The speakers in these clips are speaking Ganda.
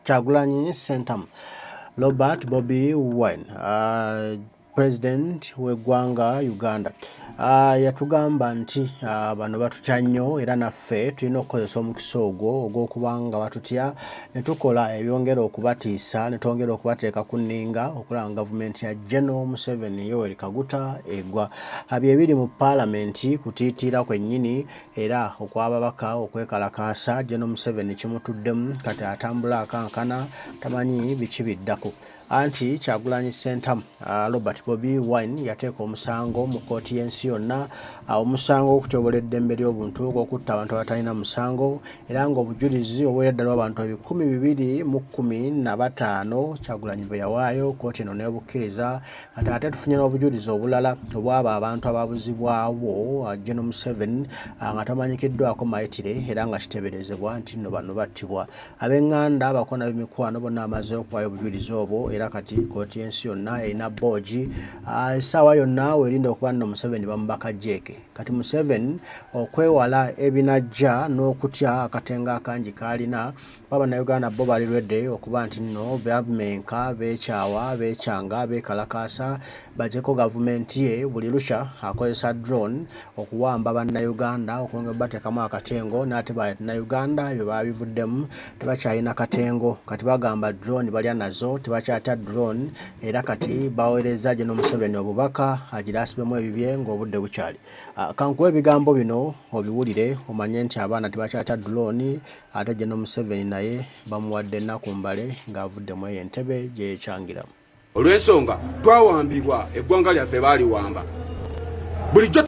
Kyagulanyi Ssentamu Robert Bobi Wine President w'eggwanga Uganda yatugamba nti bano batutya nnyo era naffe tulina okukozesa omukisa ogwo ogw'okubanga batutya ne tukola ebyongera okubatiisa ne twongera okubateeka ku nninga okulaba gavumenti ya General Museveni Yoweri Kaguta eggwa bye biri mu paalamenti kutiitira kwennyini era okw'ababaka okwekalakaasa General Museveni kimutuddemu kati atambula akankana tamanyi biki biddako anti Kyagulanyi Ssentamu Robert Bobi Wine yateeka omusango mu kkooti y'ensi yonna omusango okutyoboola eddembe ly'obuntu okutta abantu abatalina musango era ng'obujulizi obwera ddala abantu 215 Kyagulanyi bwe yawaayo kkooti eno n'ebukkiriza kati ate tufunye n'obujulizi obulala obw'abo abantu ababuzibwawo General Museveni nga tamanyikiddwako mayitire era nga kiteeberezebwa nti nno bano battibwa ab'eŋŋanda abakoona b'emikwano bonna amaze okuwaayo obujulizi obwo era kati kkooti y'ensi yonna erina boogi essaawa yonna werinde okuba nno Museveni bamubaka jeeke kati Museveni okwewala ebinajja n'okutya akatenga akangi kaalina Bannayuganda bo balirwedde okuba nti nno bamenka beekyawa beekyanga beekalakaasa bagyeko gavumenti ye buli lukya akozesa drone okuwamba Bannayuganda okwongera bateekamu akatengo n'ate Bannayuganda bye babivuddemu tebakyalina katengo kati bagamba drone balya nazo tebakyata drone era kati baweereza General Museveni obubaka agira asibemu ebibye ng'obudde bukyali kankuwa ebigambo bino obiwulire omanye nti abaana tebakyata drone ate General Museveni naye bamuwadde ennaku mbale ng'avuddemu eyo entebe gye yeekyangiramu olw'ensonga twawambibwa eggwanga lyaffe baaliwamba bulijjo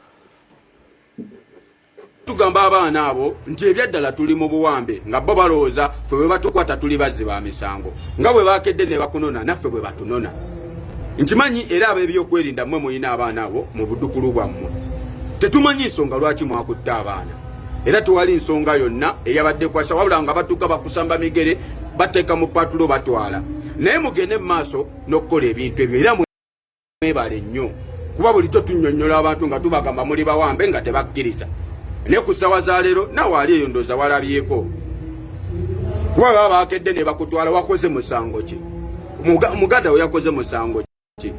tugamba abaana abo nti ebyaddala tuli mu buwambe nga bo balowooza ffe bwe batukwata tuli bazzi ba misango nga bwe baakedde ne bakunona naffe bwe batunona nkimanyi era ab'ebyokwerinda mmwe muyina abaana abo mu buddukulu bwammwe tetumanyi nsonga lwaki mwakutte abaana era tewali nsonga yonna eyabadde kwasa wabula nga batuuka bakusamba migere bateeka mu patulo batwala naye mugende mu maaso n'okukola ebintu ebyo era mwebale nnyo kuba bulijjo tunnyonnyola abantu nga tubagamba muli bawambe nga tebakkiriza ne ku ssaawa za leero nawe ali eyo ndooza walabyeko kuba baba baakedde ne bakutwala wakoze musango ki muganda we yakoze musango ki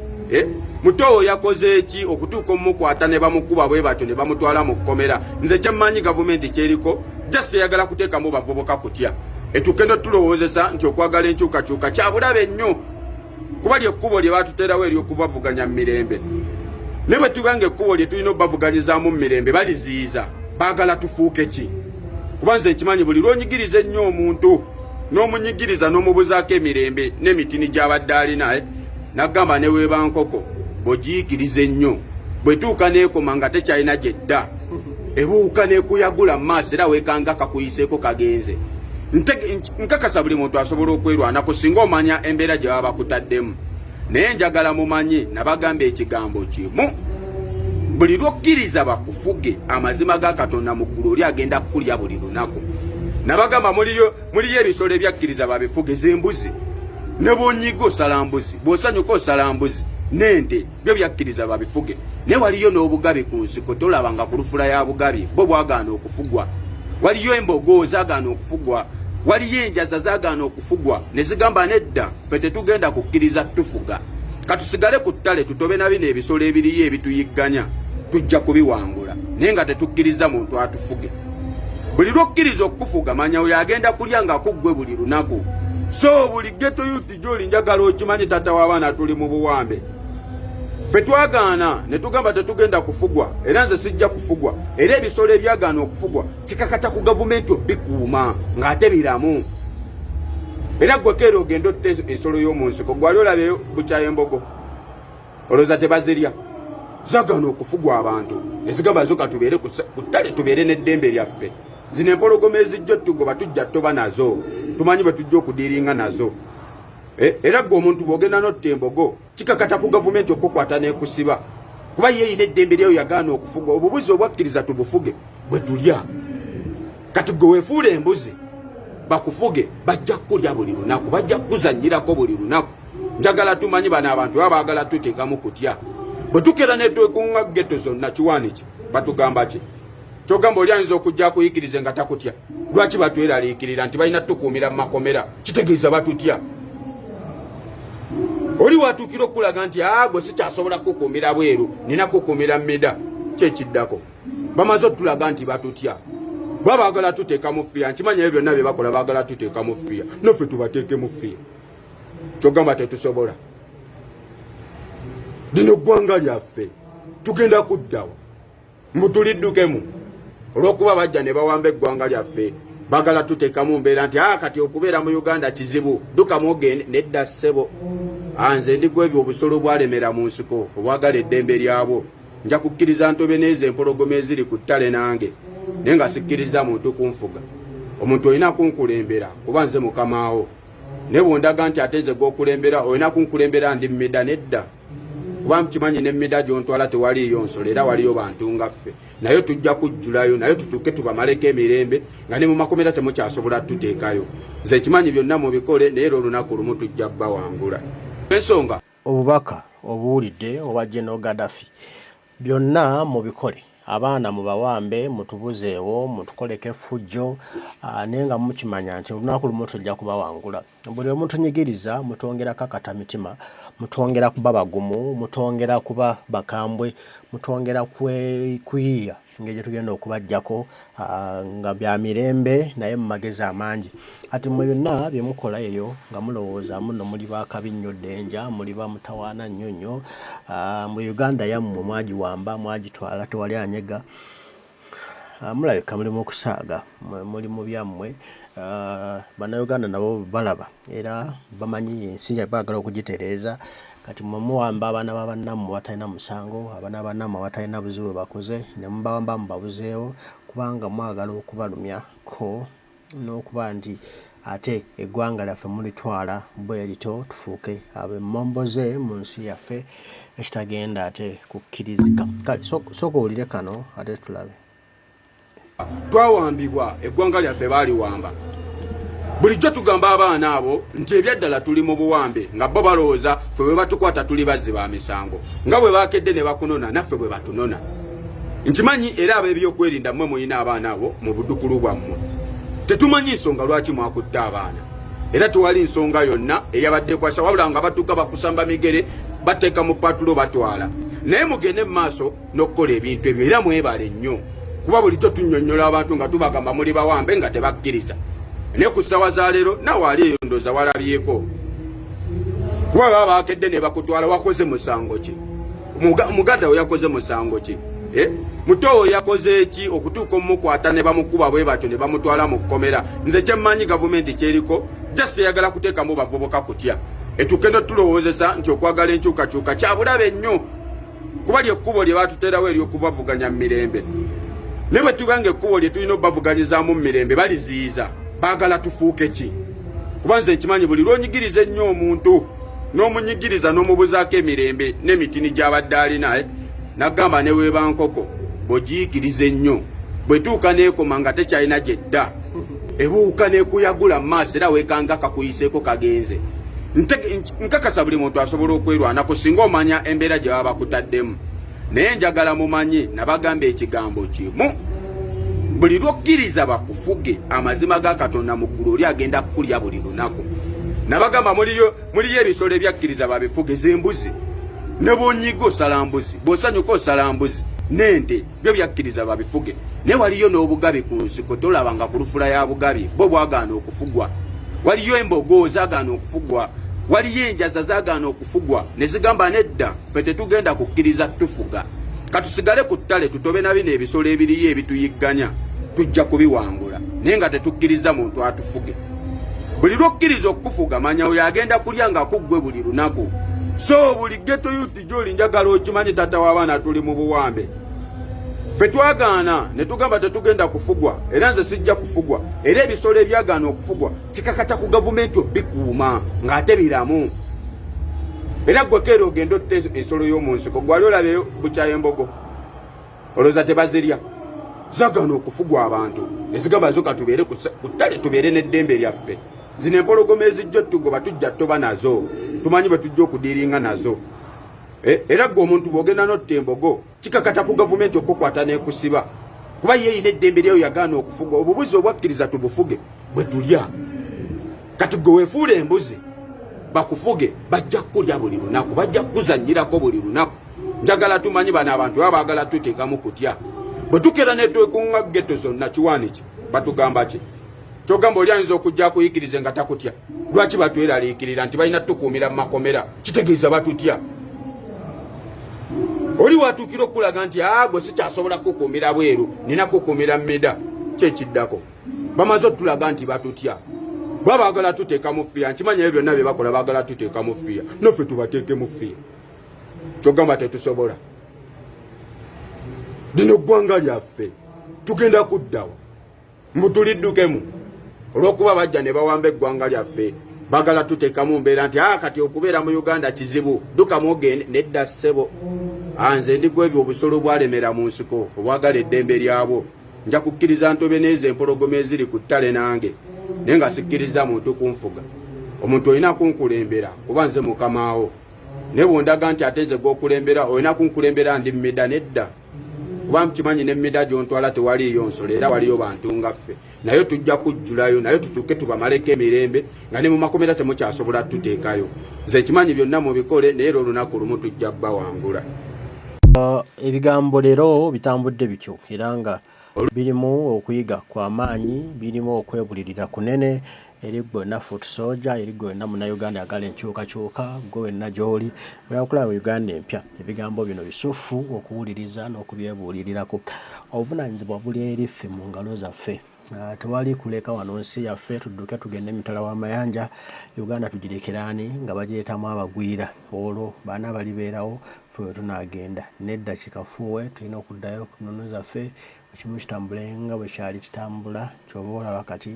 muto yakoze eki okutuuka omukwata ne bamukuba bwe batyo ne bamutwala mu kkomera nze kyammanyi gavumenti kyeriko just eyagala kuteekamu bavubuka kutya etukendo tulowoozesa nti okwagala enkyukakyuka kyabulabe nnyo kuba lyekkubo lye baatuteerawo ery'okubavuganya mu mirembe ne bwe tubanga ekkubo lye tulina obbavuganyizaamu mu mirembe baliziyiza baagala tufuuke ki kuba nze nkimanyi buli lwonyigiriza ennyo omuntu n'omunyigiriza n'omubuzaako emirembe n'emitini gy'abadde alina naggamba ne weeba nkoko bw'ogiyigiriza ennyo bwetuuka neekoma nga tekyalina gyedda ebuuka neekuyagula mu maaso era weekanga kakuyiseeko kagenze nkakasa buli muntu asobola okwerwanako singa omanya embeera gye baba bakutaddemu naye njagala mumanyi nabagamba ekigambo kimu buli lwokkiriza bakufuge amazima ga Katonda mu ggulu oli agenda kukulya buli lunaku nabagamba muliyo ebisolo ebyakkiriza babifuge z'embuzi ne bwonyiga osala mbuzi bw'osanyuka osala mbuzi n'ente byo byakkiriza babifuge naye waliyo n'obugabi ku nsiko tolabanga ku lufula ya bugabi bo bwagaana okufugwa waliyo embogo zaagaana okufugwa waliyo enjaza zaagaana okufugwa ne zigamba nedda ffe tetugenda kukkiriza tufuga katusigale ku ttale tutobe na bino ebisolo ebiriyo ebituyigganya tujja kubiwangula naye nga tetukkiriza muntu atufuge buli lwokkiriza okufuga manya oyo agenda kulya nga kuggwe buli lunaku so buli geto yuti gy'oli njagala okimanyi tata w'abaana tuli mu buwambe ffe twagaana ne tugamba tetugenda kufugwa era nze sijja kufugwa era ebisolo ebyagaana okufugwa kikakata ku gavumenti obikuuma ng'ate biramu era gwe keera ogenda otta ensolo y'omu nsiko gwali olabeyo bukyayo embogo olowooza tebazirya zagaana okufugwa abantu ne zigamba zo katubeere ku ttale tubeere n'eddembe lyaffe zino empologoma ezijja tugoba tujja toba nazo tumanyi bwe tujja okudiiringa nazo era gwe omuntu bw'ogenda n'otta embogo kikakata ku gavumenti okukwata n'ekusiba kuba ye erina eddembe lyayo yagaana okufugwa obubuzi obwakkiriza tubufuge bwe tulya kati gwe weefuula embuzi bakufuge bajja kukulya buli lunaku bajja kuzannyirako buli lunaku njagala tumanyi bano abantu baba baagala tuteekamu kutya bwe tukera ne twekunga geto zonna kiwaani ki batugamba ki kyogamba oli ayinza okujja akuyigirize nga takutya lwaki batweraliikirira nti balina tukuumira mu makomera kitegeeza batutya oli watuukira okulaga nti gwe sikyasobola kukuumira bweru nina kukuumira mmida kyekiddako bamaze otulaga nti batutya babaagala tuteeka mu fiya nkimanya ebyo byonna bye bakola baagala tuteeka mu fiya naffe tubateeke mu fiya kyogamba tetusobola lino ggwanga lyaffe tugenda kuddawa mutuliddukemu olw'okuba bajja ne bawamba eggwanga lyaffe baagala tuteekamu mbeera nti kati okubeera mu Uganda kizibu ddukamu ogende nedda ssebo nze ndigwa ebyo obusolo bwalemera mu nsiko obwagala eddembe lyabo nja kukkiriza ntobe n'ezo empologoma eziri ku ttale nange naye nga sikkiriza muntu kunfuga omuntu olina kunkulembera kuba nze mukamaawo naye bwondaga nti ateze gw'okulembera olina kunkulembera ndi mmida nedda kuba kimanyi n'emmida gy'ontwala tewaliyo nsolo era waliyo bantu nga ffe naye tujja kujjulayo naye tutuuke tubamaleko emirembe nga ne mu makomera temukyasobola tuteekayo nze kimanyi byonna mubikole naye era olunaku lumu tujja bbawangula ensonga obubaka obuwulidde obwa General Gaddafi byonna mubikole abaana mubawambe mutubuzeewo mutukoleko effujjo naye nga mukimanya nti olunaku lumu tujja kubawangula buli omu tunyigiriza mutwongerako akatamitima mutwongera kuba bagumu mutwongera kuba bakambwe mutwongera kuyiiya ngeri gye tugenda okubajjako nga bya mirembe naye mu magezi amangi ati mu byonna bye mukola eyo nga mulowooza muno muli bakabi nnyo ddenja muli bamutawaana nnyo nnyo mu Uganda yammwe mwagiwamba mwagitwala tewali anyega mulabika mulimu okusaaga muli mu byammwe bannayuganda nabo balaba era bamanyi ensi baagala okugitereeza kati muwamba abaana b'abannammwe batalina musango abaana b'abannammwe batalina buzibu bakoze ne mubawamba mubabuzeewo kubanga mwagala okubalumyako n'okuba nti ate eggwanga lyaffe mulitwala bwe lito tufuuke ab'emmomboze mu nsi yaffe ekitagenda ate kukkirizika kale sooka owulire kano ate tulabe twawambibwa eggwanga lyaffe baaliwamba bulijjo tugamba abaana abo nti ebyaddala tuli mu buwambe nga bo balowooza ffe bwe batukwata tuli bazzi ba misango nga bwe baakedde ne bakunona naffe bwe batunona nkimanyi era ab'ebyokwerinda mmwe muyina abaana abo mu buddukulu bwammwe tetumanyi nsonga lwaki mwakutte abaana era tewali nsonga yonna eyabadde kwasa wabula nga batuuka bakusamba migere bateeka mu patulo batwala naye mugende mu maaso n'okukola ebintu ebyo era mwebale nnyo kuba bulijjo tunnyonnyola abantu nga tubagamba muli bawambe nga tebakkiriza naye ku ssaawa za leero nawe ali eyo ndooza walabyeko kuba baba baakedde ne bakutwala wakoze musango ki omuganda we yakoze musango ki muto oyo yakoze eki okutuuka omukwata ne bamukuba bwe batyo ne bamutwala mu kkomera nze kyemmanyi gavumenti kyeriko just eyagala kuteekamu bavubuka kutya etukendo tulowoozesa nti okwagala enkyukakyuka kyabulabe nnyo kuba lyekkubo lye batuterawo eryokubavuganya mu mirembe ne bwe tubanga ekkubo lye tulina obbavuganyizaamu mu mirembe baliziyiza baagala tufuuke ki kuba nze nkimanyi buli lwonyigiriza ennyo omuntu n'omunyigiriza n'omubuzaako emirembe n'emitini gy'abadde alina nagamba ne weeba nkoko bw'ogiyigiriza ennyo bwetuuka neekoma nga tekyalina gyedda ebuuka neekuyagula mu maaso era weekanga kakuyiseeko kagenze nkakasa buli muntu asobola okwerwanako singa omanya embeera gye baba bakutaddemu naye njagala mumanye nabagamba ekigambo kimu buli lwokkiriza bakufuge amazima ga Katonda mu ggulu oli agenda kukulya buli lunaku nabagamba muliyo ebisolo ebyakkiriza babifuge z'embuzi ne bwonyiga osala mbuzi bw'osanyuka osala mbuzi n'ente byo byakkiriza babifuge naye waliyo n'obugabi ku nsiko tolaba nga ku lufula ya bugabi bo bwagaana okufugwa waliyo embogo zaagaana okufugwa waliyo enjaza zaagaana okufugwa ne zigamba nedda ffe tetugenda kukkiriza tufuga katusigale ku ttale tutobe na bino ebisolo ebiriyo ebituyigganya tujja kubiwangula naye nga tetukkiriza muntu atufuge buli lwokkiriza okufuga manya oyo agenda kulya nga kuggwe buli lunaku so buli geto yuti gy'oli njagala okimanyi tata w'abaana tuli mu buwambe ffe twagaana ne tugamba tetugenda kufugwa era nze sijja kufugwa era ebisolo ebyagaana okufugwa kikakata ku gavumenti obikuuma ng'ate biramu era gwe keera ogenda otte ensolo y'omu nsiko gwali olabeyo bukyayo embogo olowooza tebazirya zagaana okufugwa abantu ezigamba zo katubeere ku ttale tubeere n'eddembe lyaffe zino empologoma ezijja tugoba tujja toba nazo tumanyi bwe tujja okudiiringa nazo era gwe omuntu bw'ogenda n'otta embogo kikakata ku gavumenti okukwata n'ekusiba kuba ye ine eddembe lyayo yagaana okufuga obubuzi obwakkiriza tubufuge bwe tulya kati gwe weefuula embuzi bakufuge bajja kulya buli lunaku bajja kuzanyirako buli lunaku njagala tumanyi bano abantu baba baagala tuteekamu kutya bwe tukera netwekunga geto zonna kiwaani ki batugamba ki kyogamba oli ayinza okujja akuyigirize nga takutya lwaki batweraliikirira nti balina tukuumira mu makomera kitegeeza batutya oli watuukira okulaga nti gwe sikyasobola kukuumira bweru nina kukuumira mmida kyekiddako bamaze otulaga nti batutya baba baagala tuteeka mu fiya nkimanya ebyo byonna bye bakola baagala tuteeka mu fiya naffe tubateeke mu fiya kyogamba tetusobola lino ggwanga lyaffe tugenda kuddawa mbutuliddukemu olw'okuba bajja ne bawamba eggwanga lyaffe baagala tuteekamu mbeera nti kati okubeera mu Uganda kizibu ddukamu ogende nedda ssebo nze ndigwa ebyo obusolo bwalemera mu nsiko obwagala eddembe lyabo nja kukkiriza ntobe n'ezo empologoma eziri ku ttale nange naye nga sikkiriza muntu kunfuga omuntu olina kunkulembera kuba nze mukamaawo naye bwondaga nti ate nze gw'okulembera olina kunkulembera ndi mmida nedda kuba kimanyi n'emmida gy'ontwala tewaliyo nsolo era waliyo bantu nga ffe naye tujja kujjulayo naye tutuuke tubamaleko emirembe nga ne mu makomera temukyasobola tuteekayo nze kimanyi byonna mubikole naye era olunaku lumu tujja bawangula. Ebigambo leero bitambudde bityo era nga birimu okuyiga kw'amaanyi birimu okwebulirira kunene eri gwonna foot soldier eri gwonna munnayuganda ayagala enkyukakyuka gwe wenna gy'oli oyakulaba mu Uganda empya ebigambo bino bisufu okuwuliriza n'okubyebuulirirako obuvunaanyizibwa buli eri ffe mu ngalo zaffe tewali kuleka wano nsi yaffe tudduke tugende emitala w'amayanja Uganda tugirekeraani nga bagyetamu abagwira olwo baana balibeerawo ffe we tunaagenda nedda kikafuwe tulina okuddayo ku nnono zaffe ekimu kitambule nga bwe kyali kitambula kyova olaba kati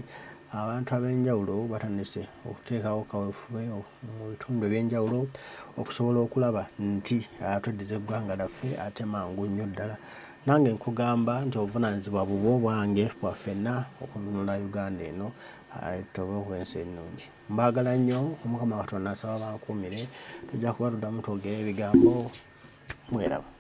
abantu ab'enjawulo batandise okuteekawo kaweefube mu bitundu eby'enjawulo okusobola okulaba nti tweddiza eggwanga laffe ate mangu nnyo ddala nange nkugamba nti obuvunaanyizibwa bubwo bwange bwaffenna okununula Uganda eno tobe okwensi ennungi mbaagala nnyo Omukama Katonda asaba bankuumire tujja kuba tuddamu twogera ebigambo mweraba.